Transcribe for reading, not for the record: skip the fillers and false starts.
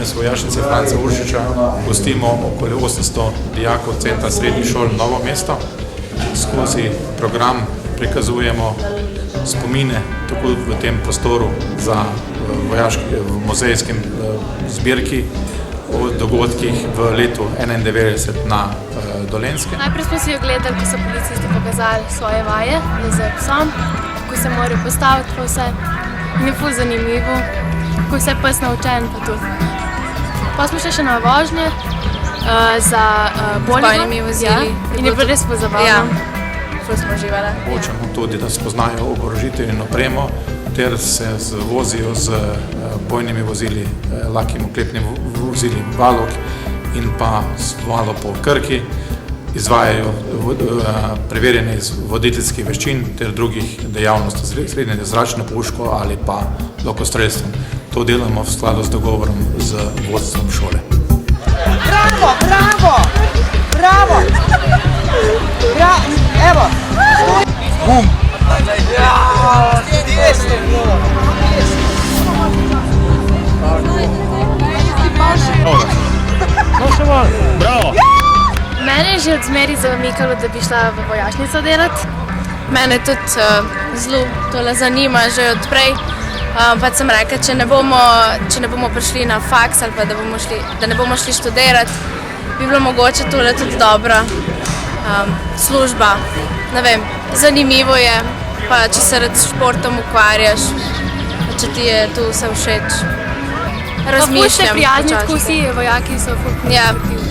danes Vojašnice Franca Uršiča gostimo okoli 800 dijakov Centra srednjih šol Novo mesto. Skozi program prikazujemo spomine tako v tem prostoru za muzejskem zbirki o dogodkih v letu 1991 na Dolenjskem. Najprej smo si ogledali, ko so policisti pokazali svoje vaje z psom, ko se morajo postaviti pa vse. In je ful zanimivo, ko vse pes naučen pa tudi. Pa smo še na vožnje za bojnimi vozili. In je bilo res pozabavno. Ja, ful smo uživali. Hočemo tudi, da spoznajo oborožitev in opremo, ter se vozijo z bojnimi vozili, lahkimi oklepnimi vozili Valok in pa malo po Krki, izvajajo preverjene iz voditeljskih veščin ter drugih dejavnosti, srednje zračno, puško ali pa lokostrelstvom. To delamo v skladu z dogovorom z vodstvom šole. Bravo, bravo, bravo, evo. Bum. Bravo! Mene je že od zmeri zamikalo, da bi šla v vojašnico delati. Mene tudi zelo tole zanima že od prej. Pa sem rekla, če ne bomo prišli na faks ali pa da ne bomo šli študirati, bi bilo mogoče tole tudi dobra služba. Ne vem, zanimivo je, pa če se rad s športom ukvarjaš, če ti je tu vse všeč. Razmišljam. Pa ful ste prijazni, tako vsi vojaki so ful pozitivni.